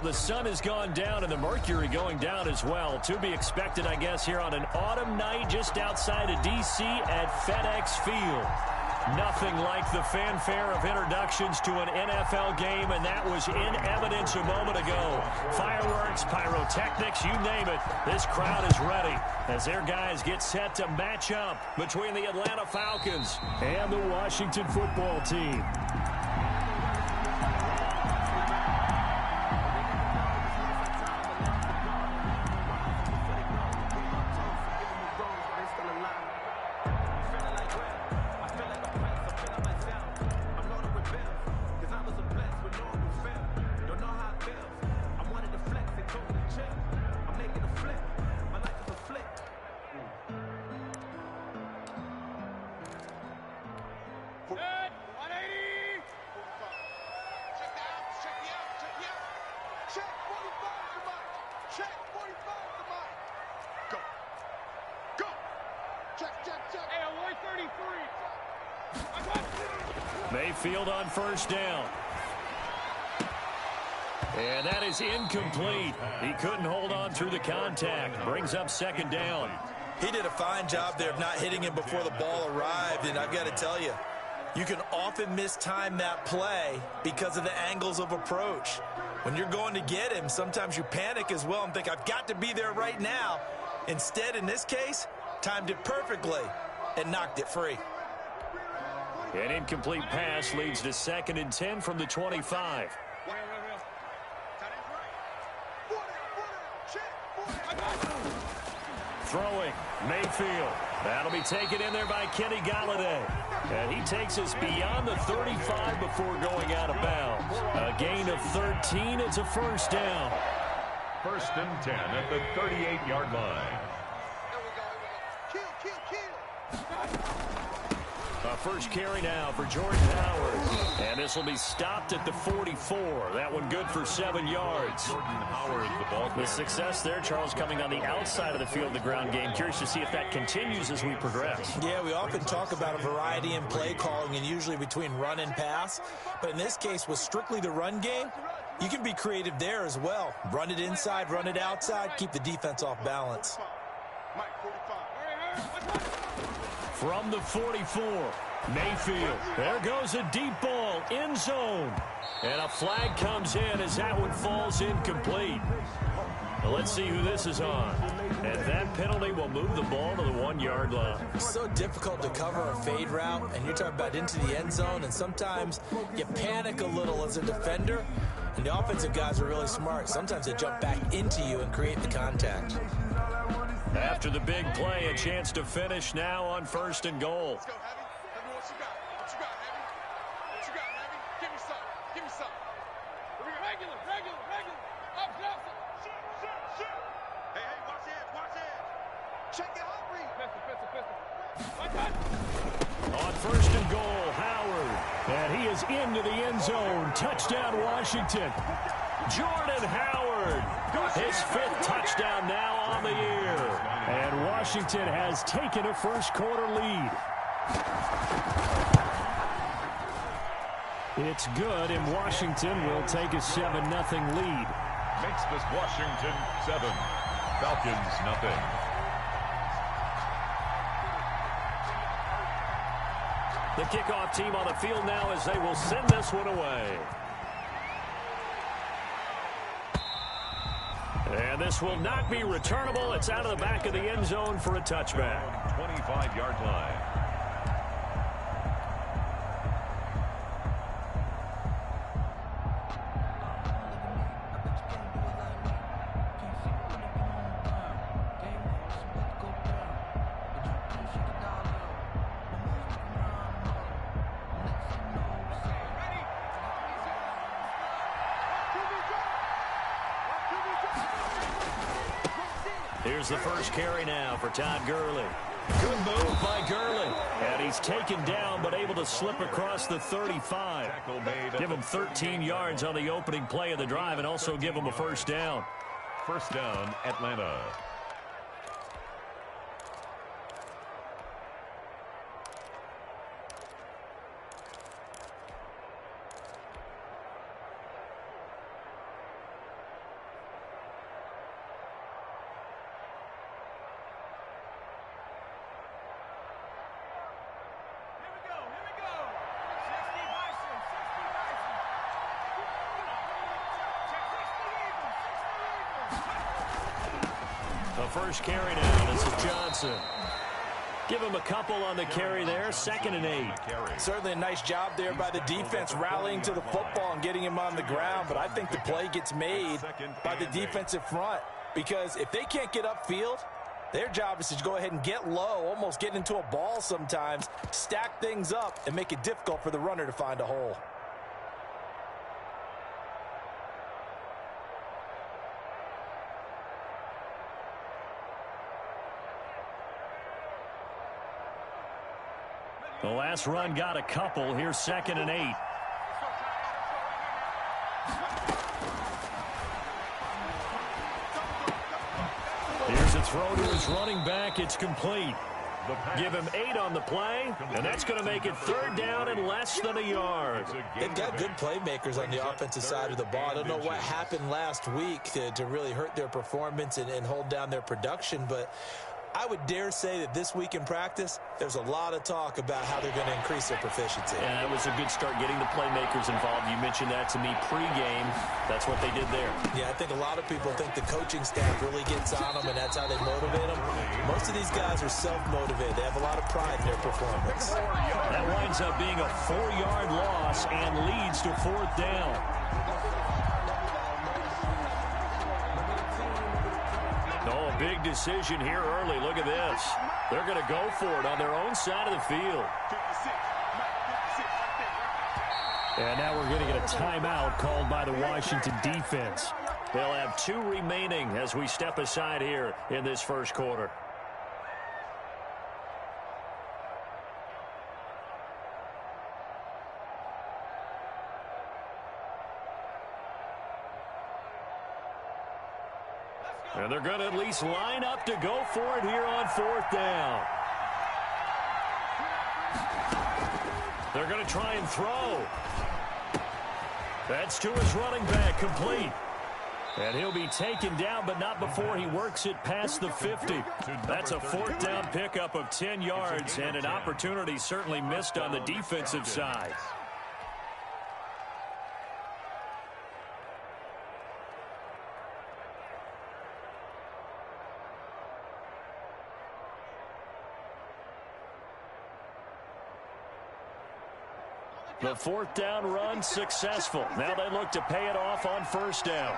The sun has gone down and the mercury going down as well. To be expected, I guess, here on an autumn night just outside of D.C. at FedEx Field. Nothing like the fanfare of introductions to an NFL game, and that was in evidence a moment ago. Fireworks, pyrotechnics, you name it. This crowd is ready as their guys get set to match up between the Atlanta Falcons and the Washington football team. Mayfield on first down. And that is incomplete. He couldn't hold on through the contact. Brings up second down. He did a fine job there of not hitting him before the ball arrived, and I've got to tell you, you can often mistime that play because of the angles of approach. When you're going to get him, sometimes you panic as well and think, I've got to be there right now. Instead, in this case, timed it perfectly and knocked it free. An incomplete pass leads to 2nd and 10 from the 25. Throwing, Mayfield. That'll be taken in there by Kenny Galladay. And he takes us beyond the 35 before going out of bounds. A gain of 13. It's a first down. 1st and 10 at the 38-yard line. First carry now for Jordan Howard. And this will be stopped at the 44. That one good for 7 yards. Jordan Howard, the ball carrier. The success there, Charles, coming on the outside of the field of the ground game. Curious to see if that continues as we progress. Yeah, we often talk about a variety in play calling and usually between run and pass. But in this case, with strictly the run game, you can be creative there as well. Run it inside, run it outside, keep the defense off balance. From the 44, Mayfield. There goes a deep ball, end zone. And a flag comes in as that one falls incomplete. Well, let's see who this is on. And that penalty will move the ball to the 1-yard line. It's so difficult to cover a fade route, and you're talking about into the end zone, and sometimes you panic a little as a defender, and the offensive guys are really smart. Sometimes they jump back into you and create the contact. After the big play, a chance to finish now on 1st and goal. Let's go, Heavy. Heavy, what you got? What you got, Heavy? What you got, Heavy? Give me some. Give me some. Regular. Up. Shoot. Hey, watch edge. Check it out, Reed. Pistol. On 1st and goal, Howard. And he is into the end zone. Touchdown, Washington. Jordan Howard. His 5th touchdown now on the year. And Washington has taken a first-quarter lead. It's good, and Washington will take a 7-0 lead. Makes this Washington 7. Falcons nothing. The kickoff team on the field now as they will send this one away. And this will not be returnable. It's out of the back of the end zone for a touchback. 25-yard line. Here's the first carry now for Todd Gurley. Good move by Gurley. And he's taken down but able to slip across the 35. Give him 13 yards on the opening play of the drive and also give him a first down. First down, Atlanta. first carry now. This is Johnson. Give him a couple on the carry there. 2nd and 8. Certainly a nice job there by the defense rallying to the football and getting him on the ground. But I think the play gets made by the defensive front. Because if they can't get upfield, their job is to go ahead and get low, almost get into a ball sometimes, stack things up, and make it difficult for the runner to find a hole. The last run got a couple. Here's 2nd and 8. Here's a throw to his running back. It's complete. Give him 8 on the play, and that's going to make it 3rd down and less than a yard. They've got good playmakers on the offensive side of the ball. I don't know what happened last week to really hurt their performance and hold down their production, but I would dare say that this week in practice, there's a lot of talk about how they're going to increase their proficiency. Yeah, that was a good start getting the playmakers involved. You mentioned that to me pregame. That's what they did there. Yeah, I think a lot of people think the coaching staff really gets on them, and that's how they motivate them. Most of these guys are self-motivated. They have a lot of pride in their performance. That winds up being a 4-yard loss and leads to 4th down. Oh, a big decision here early. Look at this. They're going to go for it on their own side of the field. And now we're going to get a timeout called by the Washington defense. They'll have 2 remaining as we step aside here in this first quarter. And they're going to at least line up to go for it here on 4th down. They're going to try and throw. That's to his running back, complete. And he'll be taken down, but not before he works it past the 50. That's a 4th down pickup of 10 yards, and an opportunity certainly missed on the defensive side. The 4th down run successful. Now they look to pay it off on 1st down.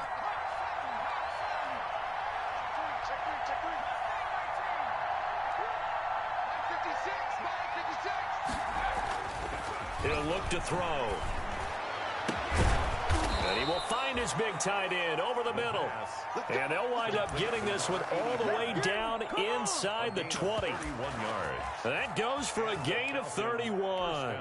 He'll look to throw. And he will find his big tight end over the middle. And they'll wind up getting this one all the way down inside the 20. That goes for a gain of 31.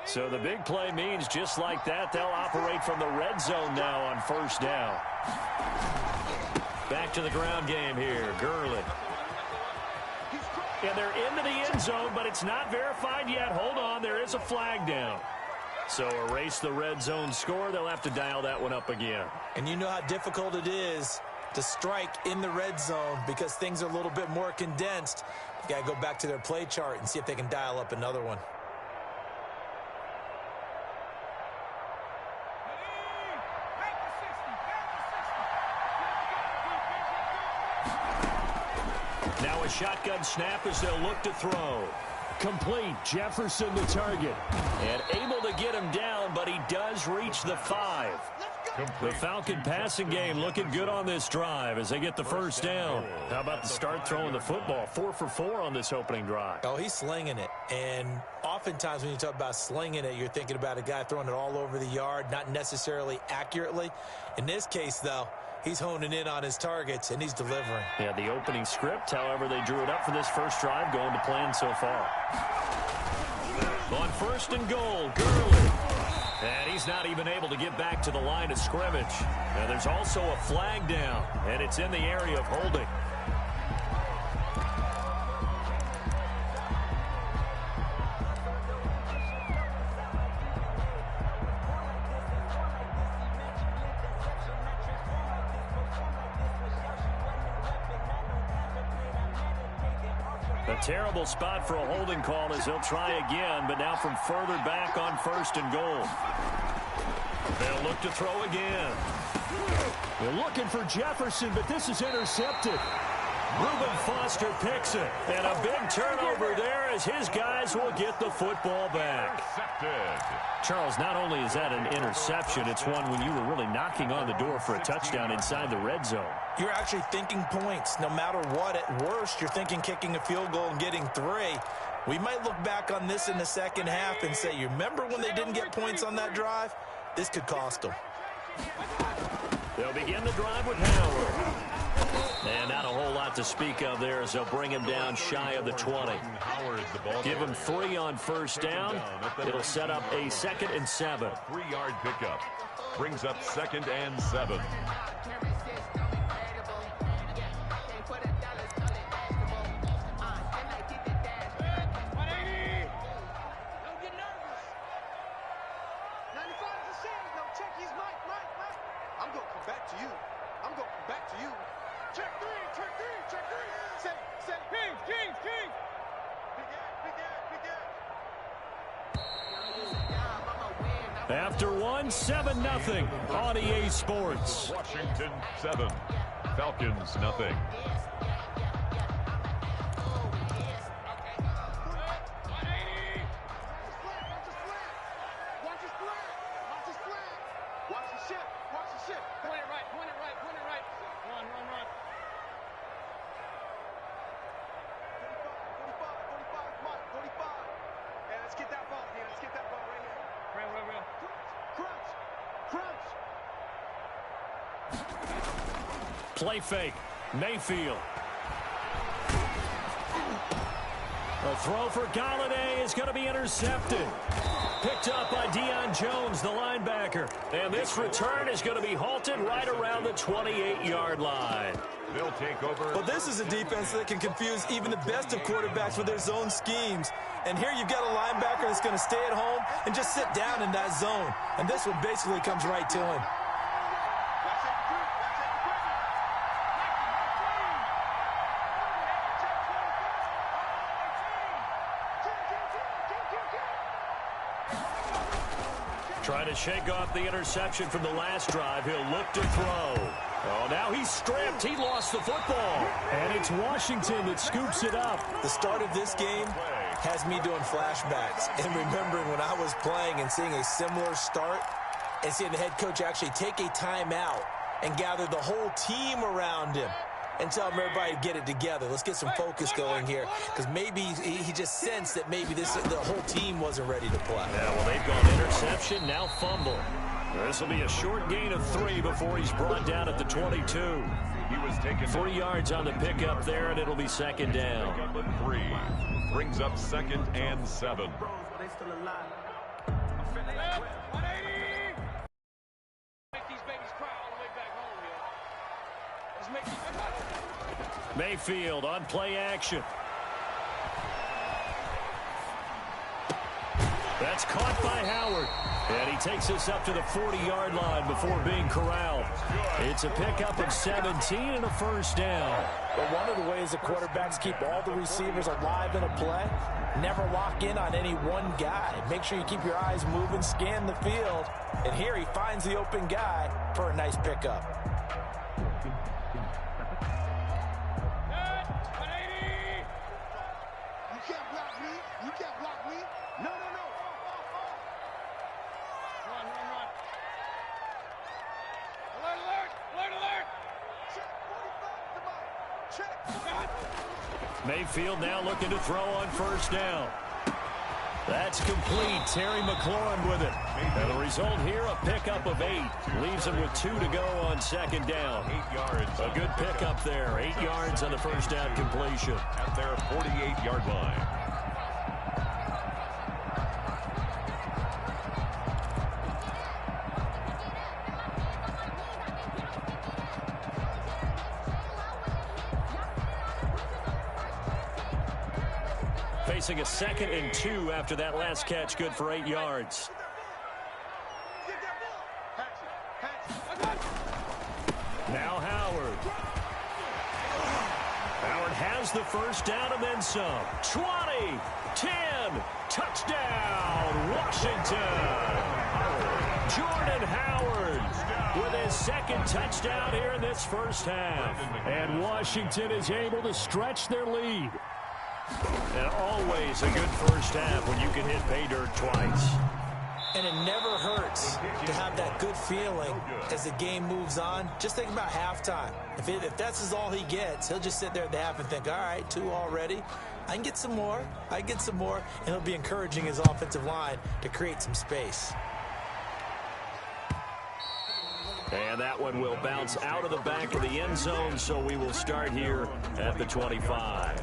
So the big play means just like that, they'll operate from the red zone now on 1st down. Back to the ground game here. Gurley. And they're into the end zone, but it's not verified yet. Hold on, there is a flag down. So erase the red zone score. They'll have to dial that one up again. And you know how difficult it is to strike in the red zone because things are a little bit more condensed. You got to go back to their play chart and see if they can dial up another one. Now a shotgun snap as they'll look to throw. Complete. Jefferson the target. And able to get him down, but he does reach the 5. The Falcon passing game looking good on this drive as they get the 1st down. How about the start throwing the football? 4 for 4 on this opening drive. Oh, he's slinging it. And oftentimes when you talk about slinging it, you're thinking about a guy throwing it all over the yard, not necessarily accurately. In this case, though, he's honing in on his targets, and he's delivering. Yeah, the opening script, however, they drew it up for this first drive, going to plan so far. On 1st and goal, Gurley. And he's not even able to get back to the line of scrimmage. Now, there's also a flag down, and it's in the area of holding. A terrible spot for a holding call as he'll try again, but now from further back on 1st and goal. They'll look to throw again. They're looking for Jefferson, but this is intercepted. Reuben Foster picks it. And a big turnover there as his guys will get the football back. Charles, not only is that an interception, it's one when you were really knocking on the door for a touchdown inside the red zone. You're actually thinking points. No matter what, at worst, you're thinking kicking a field goal and getting 3. We might look back on this in the second half and say, you remember when they didn't get points on that drive? This could cost them. They'll begin the drive with Howard. And not a whole lot to speak of there as they'll bring him down shy of the 20. Give him 3 on first down. It'll set up a 2nd and 7. 3-yard pickup. Brings up 2nd and 7. After 1, 7-0 on EA Sports. Washington 7, Falcons nothing. Play fake. Mayfield. A throw for Galladay is going to be intercepted. Picked up by Deion Jones, the linebacker. And this return is going to be halted right around the 28-yard line. They'll take over. Well, this is a defense that can confuse even the best of quarterbacks with their zone schemes. And here you've got a linebacker that's going to stay at home and just sit down in that zone. And this one basically comes right to him. Trying to shake off the interception from the last drive. He'll look to throw. Oh, now he's stripped. He lost the football. And it's Washington that scoops it up. The start of this game has me doing flashbacks and remembering when I was playing and seeing a similar start and seeing the head coach actually take a timeout and gather the whole team around him and tell everybody to get it together. Let's get some focus going here, because maybe he just sensed that maybe the whole team wasn't ready to play. Yeah, well, they've gone interception, now fumble. This will be a short gain of 3 before he's brought down at the 22. He was taken 3 yards on the pickup there, and it'll be 2nd down. Pickup at 3. Brings up 2nd and 7. Mayfield on play action. That's caught by Howard. And he takes us up to the 40-yard line before being corralled. It's a pickup of 17 and a first down. But one of the ways the quarterbacks keep all the receivers alive in a play, never lock in on any one guy. Make sure you keep your eyes moving, scan the field. And here he finds the open guy for a nice pickup. Mayfield now looking to throw on first down. That's complete. Terry McLaurin with it. And the result here, a pickup of 8. Leaves him with 2 to go on 2nd down. 8 yards. A good pickup there. 8 yards on the first down completion. At their 48-yard line. Facing a 2nd and 2 after that last catch, good for 8 yards. Now Howard. Howard has the first down and then some. 20, 10, touchdown, Washington. Jordan Howard with his second touchdown here in this first half. And Washington is able to stretch their lead. And always a good first half when you can hit pay dirt twice. And it never hurts to have that good feeling as the game moves on. Just think about halftime. If that's all he gets, he'll just sit there at the half and think, all right, 2 already. I can get some more. I can get some more. And he'll be encouraging his offensive line to create some space. And that one will bounce out of the back of the end zone, so we will start here at the 25.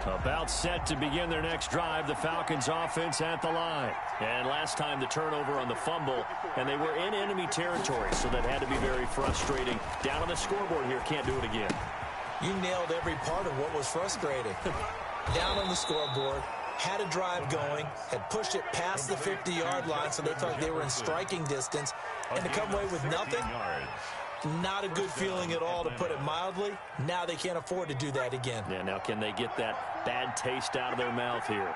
About set to begin their next drive, the Falcons offense at the line. And last time the turnover on the fumble, and they were in enemy territory, so that had to be very frustrating. Down on the scoreboard here, can't do it again. You nailed every part of what was frustrating. Down on the scoreboard, had a drive going, had pushed it past the 50-yard line, so they thought they were in striking distance, and to come away with nothing, not a good feeling at all, to put it mildly. Now they can't afford to do that again. Yeah, now can they get that bad taste out of their mouth here?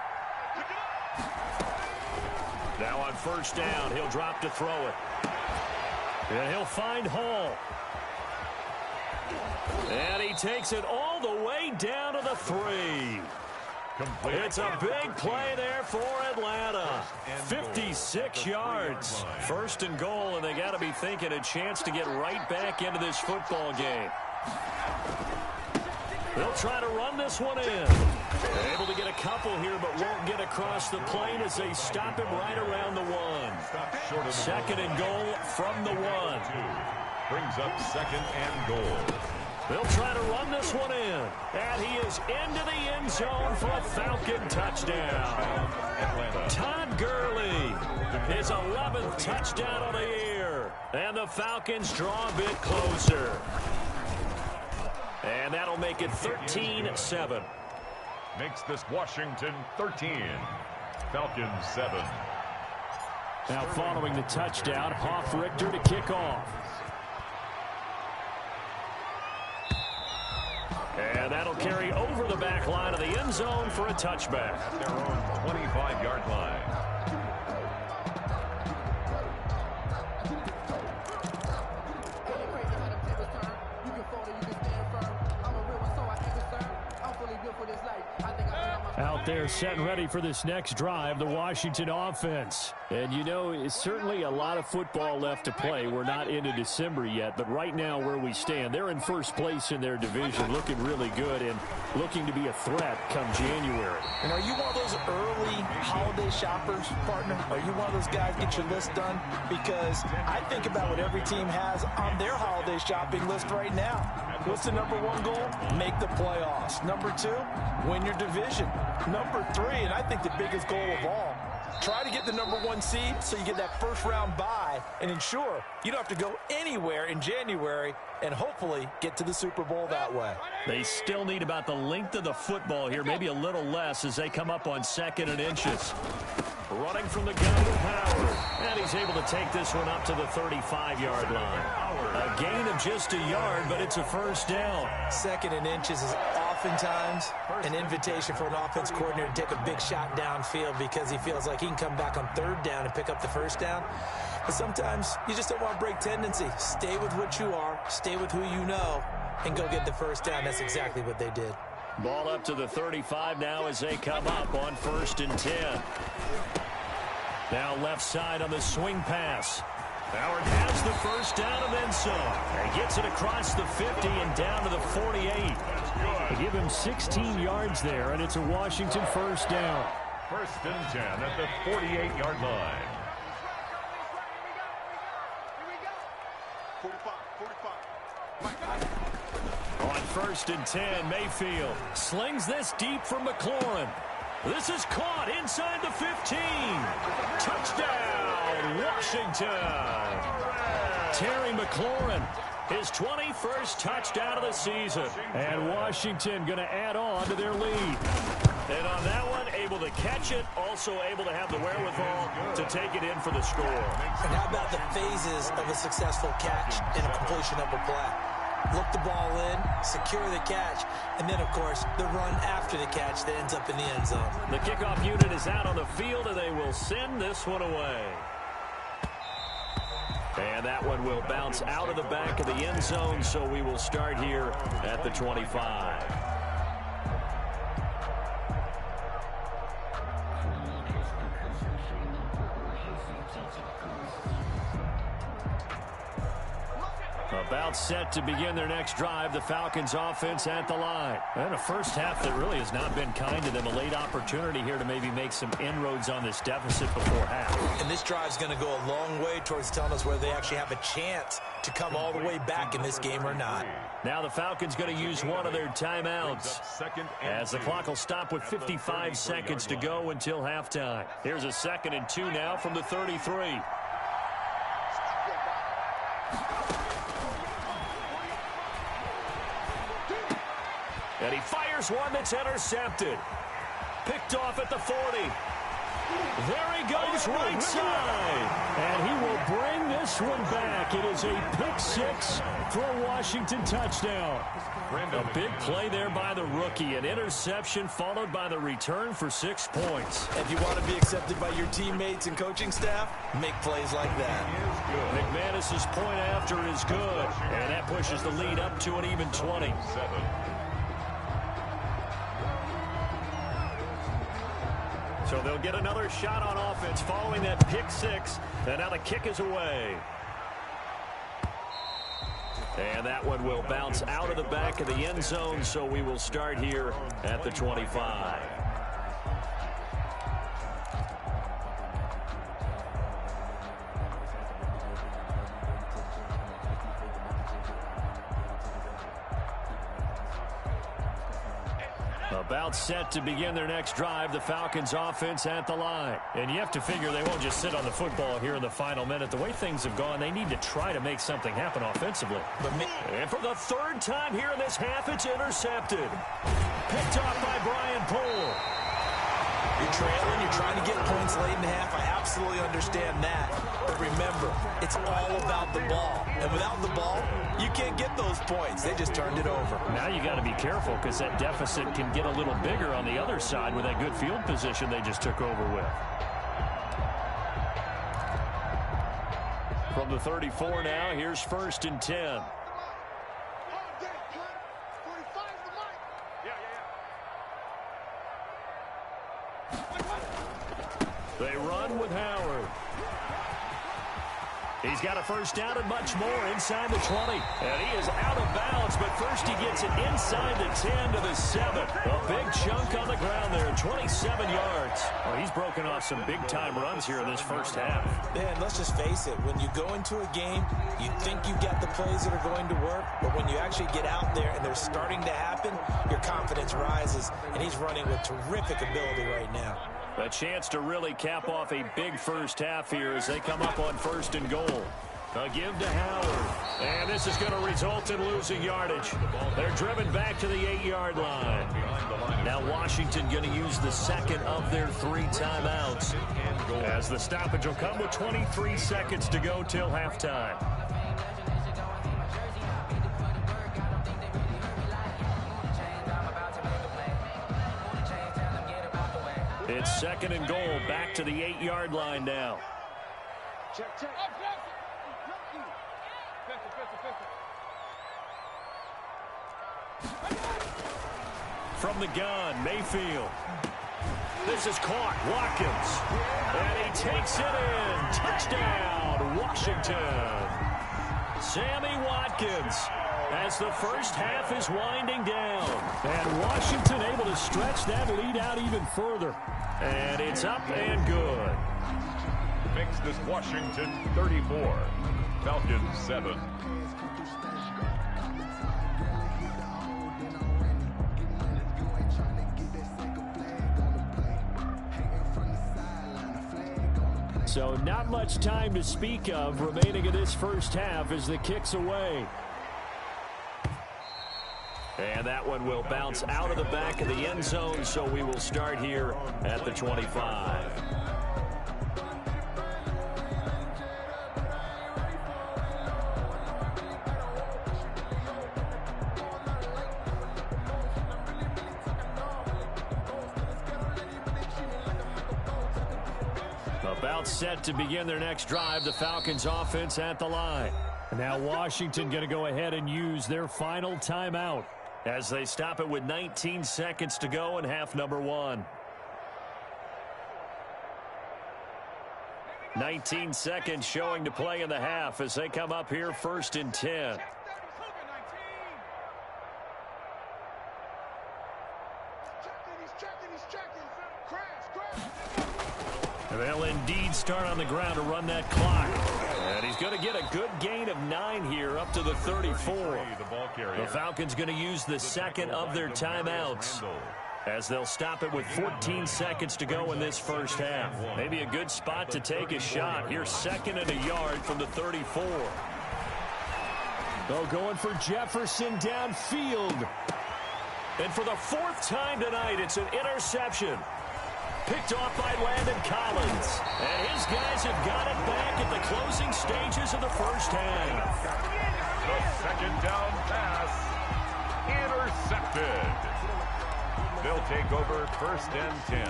Now on first down, he'll drop to throw it. And he'll find Hall. And he takes it all the way down to the 3. It's a big play there for Atlanta. 56 yards. First and goal, and they got to be thinking a chance to get right back into this football game. They'll try to run this one in. They're able to get a couple here, but won't get across the plane as they stop him right around the 1. Second and goal from the 1. Brings up second and goal. They'll try to run this one in. And he is into the end zone for a Falcon touchdown. Todd Gurley, his 11th touchdown of the year. And the Falcons draw a bit closer. And that'll make it 13-7. Makes this Washington 13. Falcons 7. Now following the touchdown, Hoff-Richter to kick off. And that'll carry over the back line of the end zone for a touchback. At their own 25-yard line. Out there set and ready for this next drive, the Washington offense. And you know, it's certainly a lot of football left to play. We're not into December yet, but right now where we stand, they're in first place in their division, looking really good and looking to be a threat come January. And are you one of those early holiday shoppers, partner? Are you one of those guys get your list done? Because I think about what every team has on their holiday shopping list right now. What's the number 1 goal? Make the playoffs. Number 2, win your division. Number 3, and I think the biggest goal of all, try to get the number 1 seed so you get that first round bye and ensure you don't have to go anywhere in January and hopefully get to the Super Bowl that way. They still need about the length of the football here, maybe a little less as they come up on 2nd and inches. Running from the gun with Howard. And he's able to take this one up to the 35-yard line. A gain of just a yard, but it's a first down. 2nd and inches is oftentimes an invitation for an offense coordinator to take a big shot downfield because he feels like he can come back on 3rd down and pick up the first down. But sometimes you just don't want to break tendency. Stay with what you are, stay with who you know, and go get the first down. That's exactly what they did. Ball up to the 35 now as they come up on 1st and 10. Now left side on the swing pass. Howard has the first down and then some. And gets it across the 50 and down to the 48. They give him 16 yards there, and it's a Washington first down. 1st and 10 at the 48-yard line. 45. On 1st and 10, Mayfield slings this deep for McLaurin. This is caught inside the 15. Touchdown, Washington. Terry McLaurin, his 21st touchdown of the season. And Washington going to add on to their lead. And on that one, able to catch it, also able to have the wherewithal to take it in for the score. And how about the phases of a successful catch and a completion of a play? Look the ball in, secure the catch, and then, of course, the run after the catch that ends up in the end zone. The kickoff unit is out on the field, and they will send this one away. And that one will bounce out of the back of the end zone, so we will start here at the 25. About set to begin their next drive, the Falcons offense at the line. And a first half that really has not been kind to them. A late opportunity here to maybe make some inroads on this deficit before half. And this drive's going to go a long way towards telling us whether they actually have a chance to come all the way back in this game or not. Now the Falcons going to use one of their timeouts as the clock will stop with 55 seconds to go until halftime. Here's a 2nd and 2 now from the 33. And he fires one that's intercepted. Picked off at the 40. There he goes, right side. And he will bring this one back. It is a pick 6 for a Washington touchdown. A big play there by the rookie. An interception followed by the return for 6 points. If you want to be accepted by your teammates and coaching staff, make plays like that. McManus's point after is good. And that pushes the lead up to an even 20. So they'll get another shot on offense following that pick 6. And now the kick is away. And that one will bounce out of the back of the end zone, so we will start here at the 25. About set to begin their next drive, the Falcons offense at the line. And you have to figure they won't just sit on the football here in the final minute. The way things have gone, they need to try to make something happen offensively. And for the 3rd time here in this half, it's intercepted. Picked off by Brian Poole. You're trailing, you're trying to get points late in the half. I absolutely understand that. But remember, it's all about the ball. And without the ball, you can't get those points. They just turned it over. Now you got to be careful because that deficit can get a little bigger on the other side with that good field position they just took over with. From the 34 now, here's 1st and 10. They run with Howard. He's got a first down and much more inside the 20. And he is out of bounds, but first he gets it inside the 10 to the 7. A big chunk on the ground there, 27 yards. Well, he's broken off some big-time runs here in this first half. Man, let's just face it. When you go into a game, you think you got the plays that are going to work, but when you actually get out there and they're starting to happen, your confidence rises, and he's running with terrific ability right now. A chance to really cap off a big first half here as they come up on 1st and goal. A give to Howard. And this is going to result in losing yardage. They're driven back to the 8-yard line. Now Washington going to use the 2nd of their 3 timeouts as the stoppage will come with 23 seconds to go till halftime. It's 2nd and goal, back to the 8-yard line now. Check. From the gun, Mayfield. This is caught, Watkins. And he takes it in. Touchdown, Washington. Sammy Watkins as the first half is winding down. And Washington able to stretch that lead out even further. And it's up and good. Makes this Washington 34, Falcons 7. So not much time to speak of remaining in this first half as the kick's away. And that one will bounce out of the back of the end zone, so we will start here at the 25. About set to begin their next drive, the Falcons offense at the line. Now Washington going to go ahead and use their final timeout as they stop it with 19 seconds to go in half number 1. 19 seconds showing to play in the half as they come up here 1st and 10. They'll indeed start on the ground to run that clock. And he's going to get a good gain of 9 here up to the 34. The Falcons going to use the second of their timeouts as they'll stop it with 14 seconds to go in this first half. Maybe a good spot to take a shot. Here's 2nd and a yard from the 34. They'll going for Jefferson downfield. And for the 4th time tonight, it's an interception. Picked off by Landon Collins. And his guys have got it back at the closing stages of the first half. The second down pass intercepted. They'll take over 1st and 10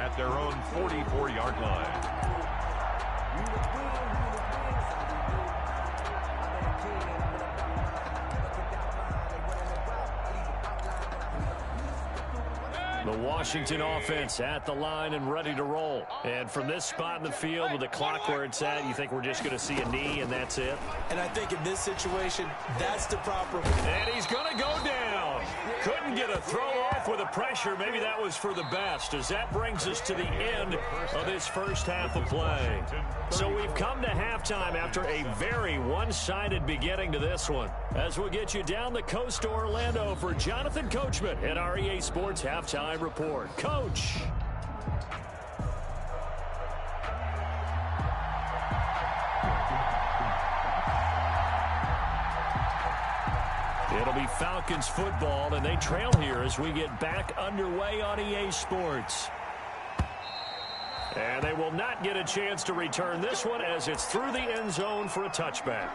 at their own 44-yard line. The Washington offense at the line and ready to roll. And from this spot in the field with the clock where it's at, you think we're just going to see a knee and that's it? And I think in this situation, that's the proper. And he's going to go down. Couldn't get a throw off with the pressure. Maybe that was for the best, as that brings us to the end of this first half of play. So we've come to halftime after a very one-sided beginning to this one. As we'll get you down the coast to Orlando for Jonathan Coachman at our EA Sports Halftime Report. Coach. It'll be Falcons football, and they trail here as we get back underway on EA Sports. And they will not get a chance to return this one as it's through the end zone for a touchback.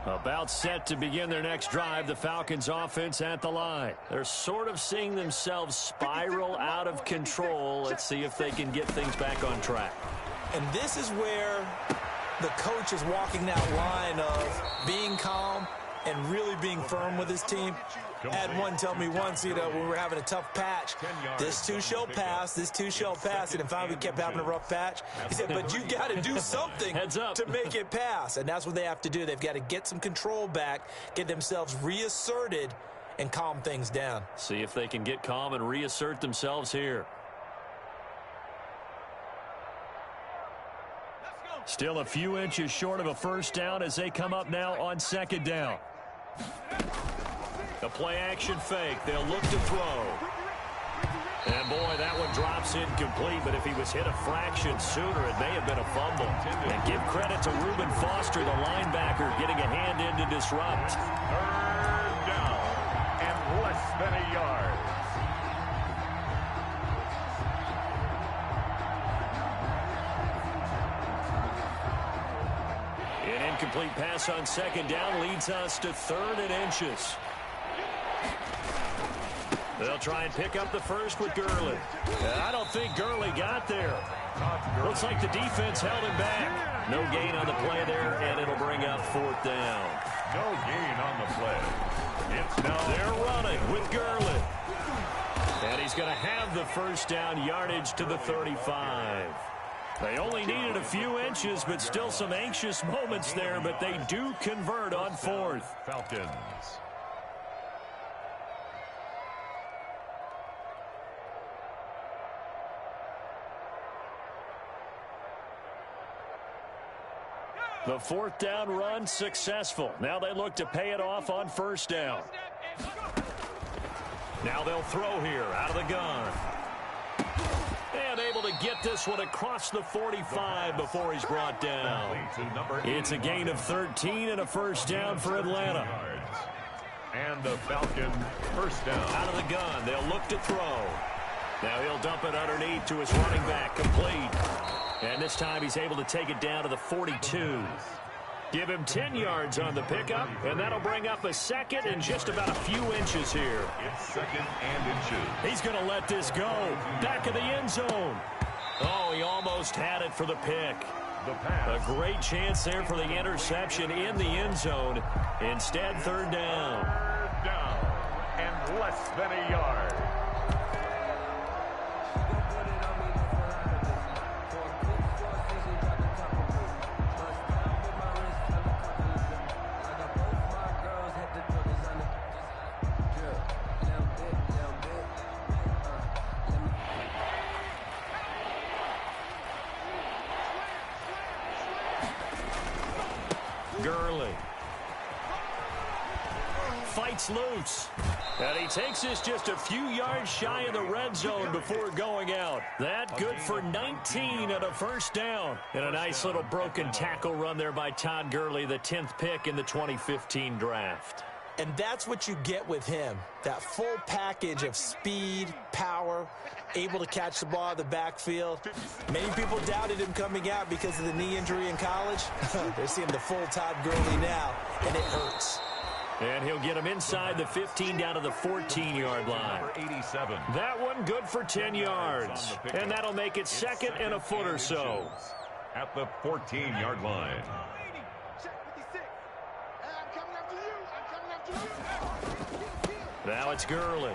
About set to begin their next drive, the Falcons offense at the line. They're sort of seeing themselves spiral out of control. Let's see if they can get things back on track. And this is where the coach is walking that line of being calm and really being firm with his team. I had one tell me once, when we were having a tough patch, this too shall pass, this too shall pass. And finally we kept having a rough patch. He said, but you got to do something to make it pass. And that's what they have to do. They've got to get some control back, get themselves reasserted, and calm things down. See if they can get calm and reassert themselves here. Still a few inches short of a first down as they come up now on 2nd down. The play-action fake. They'll look to throw. And, boy, that one drops incomplete, but if he was hit a fraction sooner, it may have been a fumble. And give credit to Reuben Foster, the linebacker, getting a hand in to disrupt. 3rd down and less than a yard. An incomplete pass on 2nd down leads us to 3rd and inches. They'll try and pick up the first with Gurley. I don't think Gurley got there. Looks like the defense held him back. No gain on the play there, and it'll bring up 4th down. No gain on the play. It's now. They're running with Gurley. And he's going to have the first down, yardage to the 35. They only needed a few inches, but still some anxious moments there, but they do convert on 4th. Falcons. The fourth down run successful. Now they look to pay it off on first down. Now they'll throw here out of the gun. And able to get this one across the 45 before he's brought down. It's a gain of 13 and a first down for Atlanta. And the Falcons first down. Out of the gun, they'll look to throw. Now he'll dump it underneath to his running back, complete. And this time he's able to take it down to the 42. Give him 10 yards on the pickup, and that'll bring up a second and just about a few inches here. It's second and inches. He's going to let this go. Back of the end zone. Oh, he almost had it for the pick. The pass. A great chance there for the interception in the end zone. Instead, third down. Third down and less than a yard. Fights loose. And he takes this just a few yards shy of the red zone before going out. That good for 19 and a first down. And a nice little broken tackle run there by Todd Gurley, the 10th pick in the 2015 draft. And that's what you get with him, that full package of speed, power, able to catch the ball in the backfield. Many people doubted him coming out because of the knee injury in college. They're seeing the full Todd Gurley now, and it hurts. And he'll get him inside the 15 down to the 14-yard line. 87. That one good for 10 yards. And that'll make it second and a foot or so. At the 14-yard line. Now it's Gurley.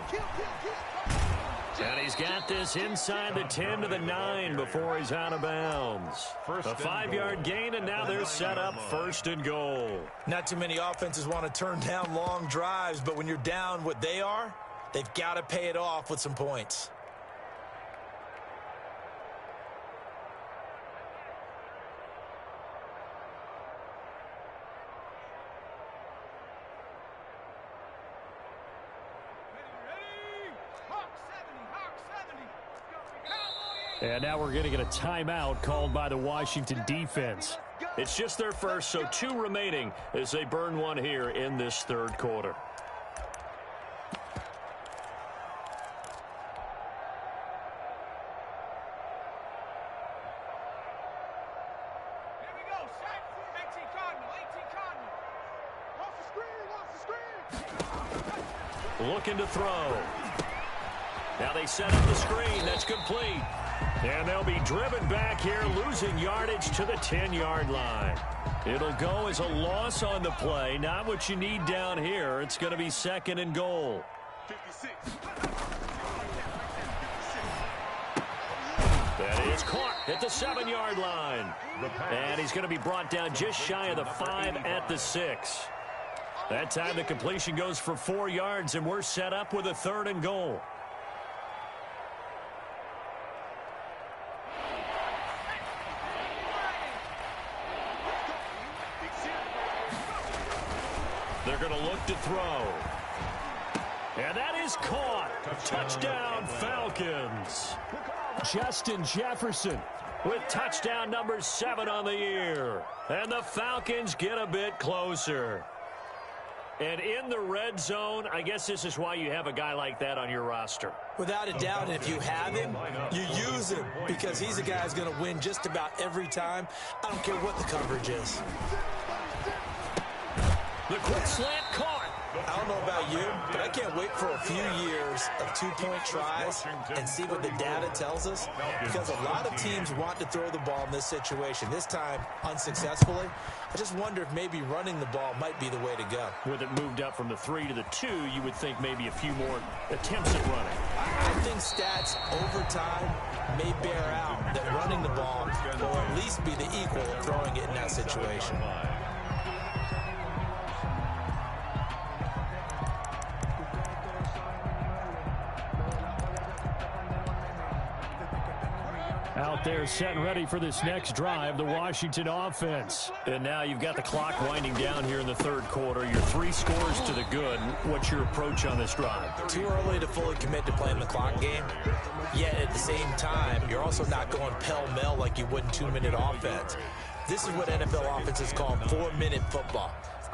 And he's got this inside the 10 to the 9 before he's out of bounds. A 5-yard gain, and now they're set up first and goal. Not too many offenses want to turn down long drives, but when you're down what they are, they've got to pay it off with some points. And now we're going to get a timeout called by the Washington defense. It's just their first, so 2 remaining as they burn one here in this third quarter. Here we go, set. 18 Cardinal, 18 Cardinal. Off the screen. Looking to throw. Now they set up the screen. That's complete. And they'll be driven back here, losing yardage to the 10-yard line. It'll go as a loss on the play. Not what you need down here. It's going to be second and goal. 56. That is caught at the 7-yard line. And he's going to be brought down just shy of the 5 at the 6. That time the completion goes for 4 yards, and we're set up with a third and goal. They're going to look to throw. And that is caught. Touchdown, Falcons. Justin Jefferson with touchdown number 7 on the year. And the Falcons get a bit closer. And in the red zone, I guess this is why you have a guy like that on your roster. Without a doubt, and if you have him, you use him because he's a guy who's going to win just about every time. I don't care what the coverage is. The quick slant caught. I don't know about you, but I can't wait for a few years of 2-point tries and see what the data tells us, because a lot of teams want to throw the ball in this situation. This time, unsuccessfully. I just wonder if maybe running the ball might be the way to go. With it moved up from the 3 to the 2, you would think maybe a few more attempts at running. I think stats over time may bear out that running the ball will at least be the equal of throwing it in that situation. Out there set and ready for this next drive, the Washington offense. And now you've got the clock winding down here in the third quarter. Your 3 scores to the good. What's your approach on this drive? Too early to fully commit to playing the clock game. Yet at the same time, you're also not going pell-mell like you would in 2-minute offense. This is what NFL offenses call 4-minute football.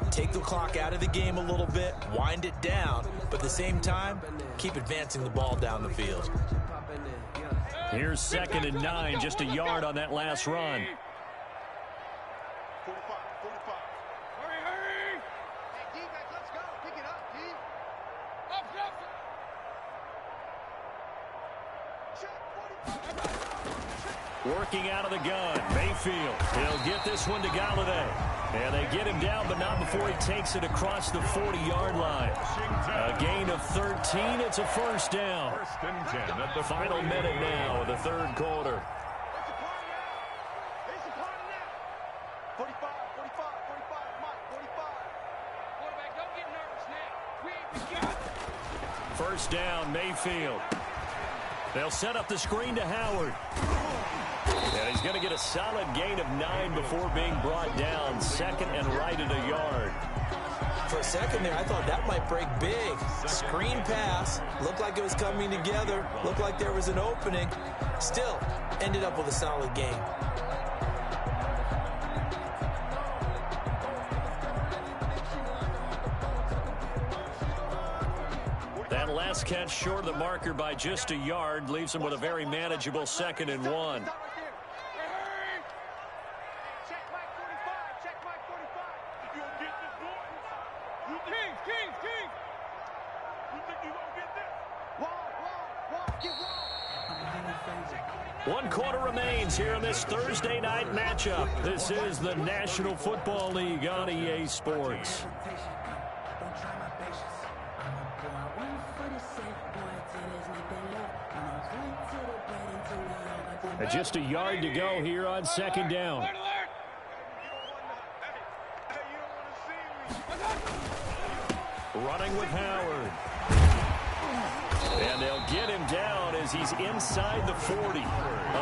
Take the clock out of the game a little bit, wind it down, but at the same time, keep advancing the ball down the field. Here's 2nd and 9, just a yard on that last run. 45, 45. Hurry, hurry! Hey, D-back, let's go. Pick it up, D. Up, Check, 45. Working out of the gun, Mayfield. He'll get this one to Galladay. And they get him down, but not before he takes it across the 40-yard line. A gain of 13. It's a first down. First and 10 at the Final minute now of the third quarter. It's a party now. It's a party now. 45, 45, 45, Mike, 45. Quarterback, don't get nervous now. We ain't begun. First down, Mayfield. They'll set up the screen to Howard. And he's going to get a solid gain of 9 before being brought down. 2nd and right at a yard. For a second there, I thought that might break big. Screen pass. Looked like it was coming together. Looked like there was an opening. Still, ended up with a solid gain. That last catch short of the marker by just a yard leaves him with a very manageable 2nd and 1. One quarter remains here in this Thursday night matchup. This is the National Football League on EA Sports. Just a yard to go here on 2nd down. Running with Howard. And they'll get him down as he's inside the 40.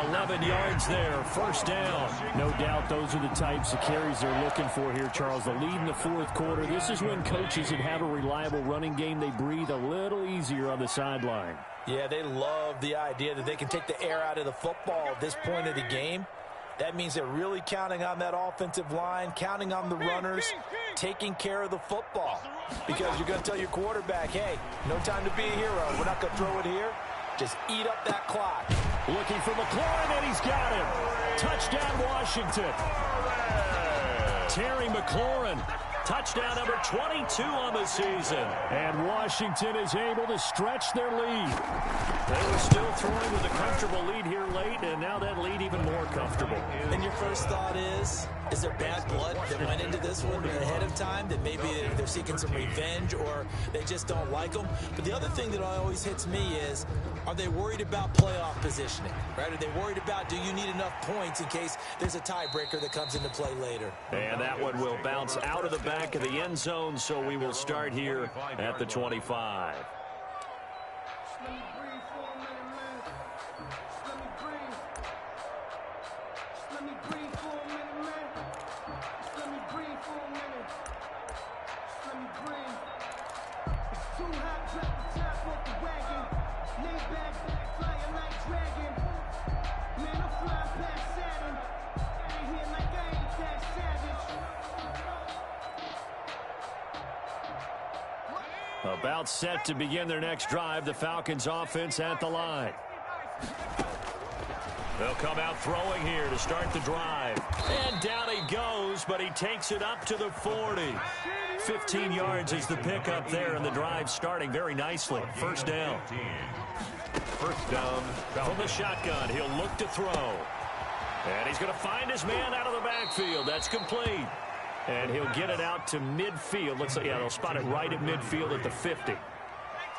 11 yards there, first down. No doubt those are the types of carries they're looking for here, Charles. The lead in the fourth quarter. This is when coaches that have a reliable running game, they breathe a little easier on the sideline. Yeah, they love the idea that they can take the air out of the football at this point of the game. That means they're really counting on that offensive line, counting on the runners, taking care of the football. Because you're going to tell your quarterback, hey, no time to be a hero. We're not going to throw it here. Just eat up that clock. Looking for McLaurin, and he's got him. Touchdown, Washington. Terry McLaurin. Touchdown number 22 on the season. And Washington is able to stretch their lead. They were still throwing with a comfortable lead here late, and now that lead even more comfortable. And your first thought is there bad blood that went into this one ahead of time, that maybe they're seeking some revenge or they just don't like them? But the other thing that always hits me is, are they worried about playoff positioning? Right? Are they worried about, do you need enough points in case there's a tiebreaker that comes into play later? And that one will bounce out of the back of the end zone, so we will start here at the 25. About set to begin their next drive, the Falcons offense at the line. They'll come out throwing here to start the drive. And down he goes, but he takes it up to the 40. 15 yards is the pickup there, and the drive starting very nicely. First down. First down. From the shotgun, he'll look to throw. And he's going to find his man out of the backfield. That's complete. And he'll get it out to midfield. Looks like, yeah, they'll spot it right at midfield at the 50.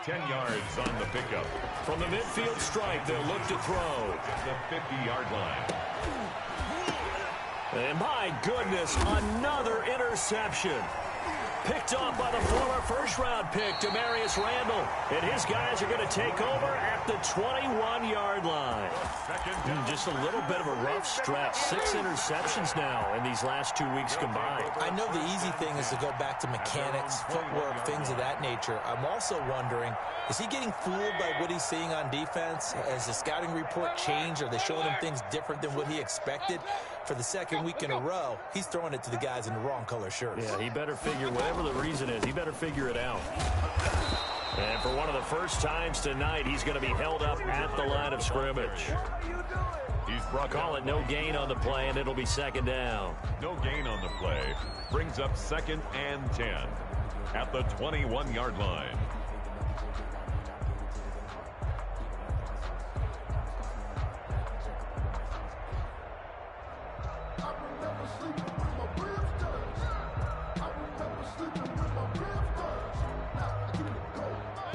10 yards on the pickup. From the midfield stripe, they'll look to throw. At the 50-yard line. And my goodness, another interception. Picked off by the former first-round pick, Demarius Randall. And his guys are going to take over at the 21-yard line. Just a little bit of a rough stretch. 6 interceptions now in these last 2 weeks combined. I know the easy thing is to go back to mechanics, footwork, things of that nature. I'm also wondering, is he getting fooled by what he's seeing on defense? Has the scouting report changed? Are they showing him things different than what he expected? For the second week in a row, he's throwing it to the guys in the wrong color shirts. Yeah, he better figure, whatever the reason is, he better figure it out. And for one of the first times tonight, he's going to be held up at the line of scrimmage. Call it no gain on the play, and it'll be second down. No gain on the play. Brings up 2nd and 10 at the 21-yard line.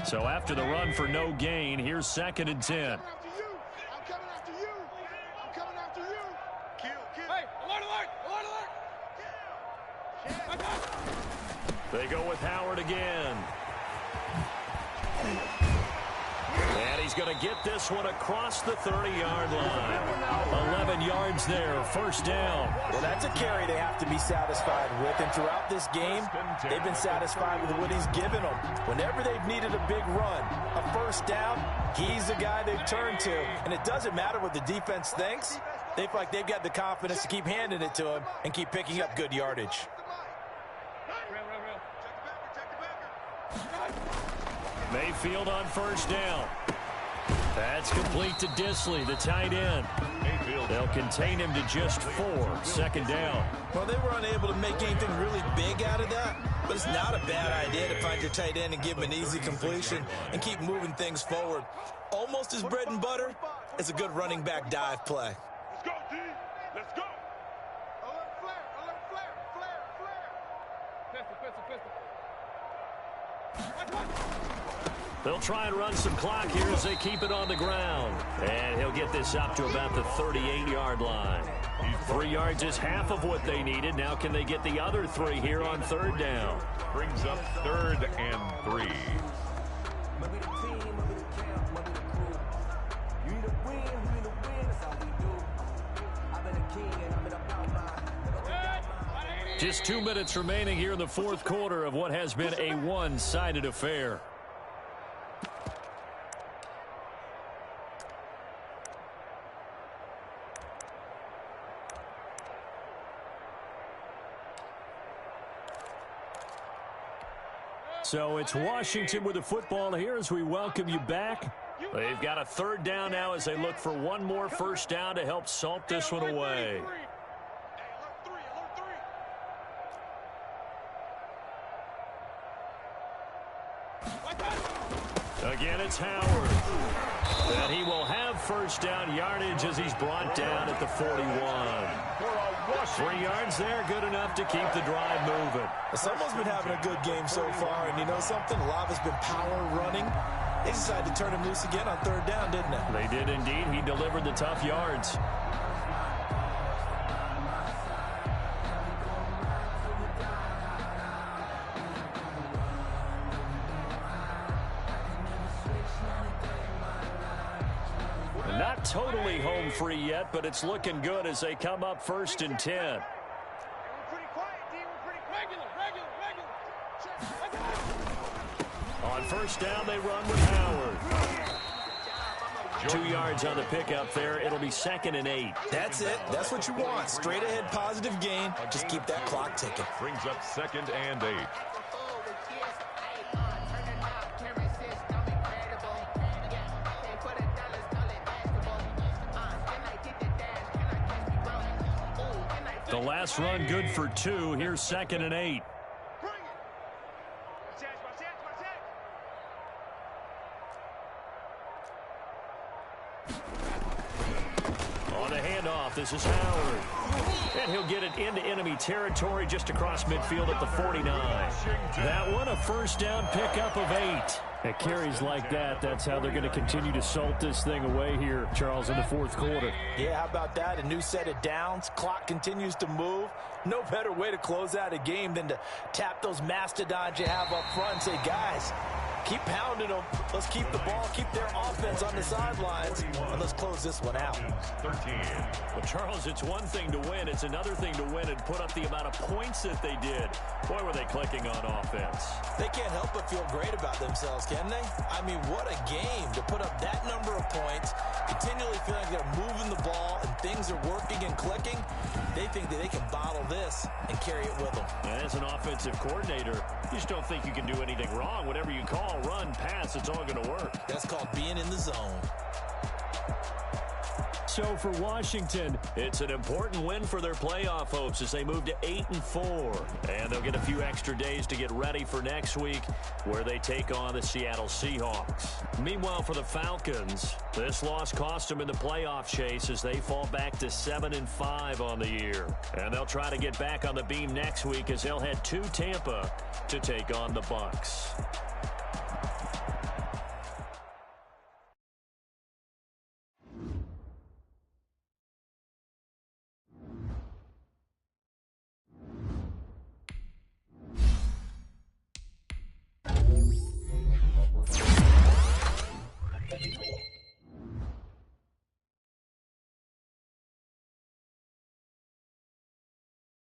So after the run for no gain, here's 2nd and 10. I'm coming after you. I'm coming after you. Kill. Hey, alert. They go with Howard again. And he's going to get this one across the 30-yard line. 11 yards there, first down. Well, that's a carry they have to be satisfied with. And throughout this game, they've been satisfied with what he's given them. Whenever they've needed a big run, a first down, he's the guy they've turned to. And it doesn't matter what the defense thinks. They feel like they've got the confidence to keep handing it to him and keep picking up good yardage. Mayfield on first down. That's complete to Disley, the tight end. They'll contain him to just 4, second down. Well, they were unable to make anything really big out of that, but it's not a bad idea to find your tight end and give him an easy completion and keep moving things forward. Almost as bread and butter as a good running back dive play. Let's go, D. Let's go. Alert flare. Pistol. They'll try and run some clock here as they keep it on the ground. And he'll get this up to about the 38-yard line. 3 yards is half of what they needed. Now can they get the other 3 here on third down? Brings up 3rd and 3. Just 2 minutes remaining here in the fourth quarter of what has been a one-sided affair. So it's Washington with the football here as we welcome you back. They've got a third down now as they look for one more first down to help salt this one away. Again, it's Howard. And he will have first down yardage as he's brought down at the 41. 3 yards there, good enough to keep the drive moving. Someone's been having a good game so far, and you know something? A lot has been power running. They decided to turn him loose again on third down, didn't they? They did indeed. He delivered the tough yards. Not totally home free yet, but it's looking good as they come up 1st and 10. We're pretty quiet, D. We're pretty regular. On first down, they run with Howard. 2 yards on the pickup there. It'll be 2nd and 8. That's it. That's what you want. Straight ahead positive gain. Just keep that clock ticking. Brings up 2nd and 8. The last run good for 2. Here's 2nd and 8. On the handoff, this is Howard. And he'll get it into enemy territory just across midfield at the 49. That one, a a first down pickup of 8. At carries like that, that's how they're going to continue to salt this thing away here, Charles, in the fourth quarter. Yeah, how about that? A new set of downs. Clock continues to move. No better way to close out a game than to tap those mastodons you have up front and say, guys, keep pounding them. Let's keep the ball, keep their offense on the sidelines, and let's close this one out. 13. Well, Charles, it's one thing to win. It's another thing to win and put up the amount of points that they did. Boy, were they clicking on offense. They can't help but feel great about themselves, can they? I mean, what a game to put up that number of points, continually feeling like they're moving the ball and things are working and clicking. They think that they can bottle this and carry it with them. And as an offensive coordinator, you just don't think you can do anything wrong. Whatever you call, run, pass, it's all going to work. That's called being in the zone. So for Washington, it's an important win for their playoff hopes as they move to 8-4. And they'll get a few extra days to get ready for next week where they take on the Seattle Seahawks. Meanwhile, for the Falcons, this loss cost them in the playoff chase as they fall back to 7-5 on the year. And they'll try to get back on the beam next week as they'll head to Tampa to take on the Bucs.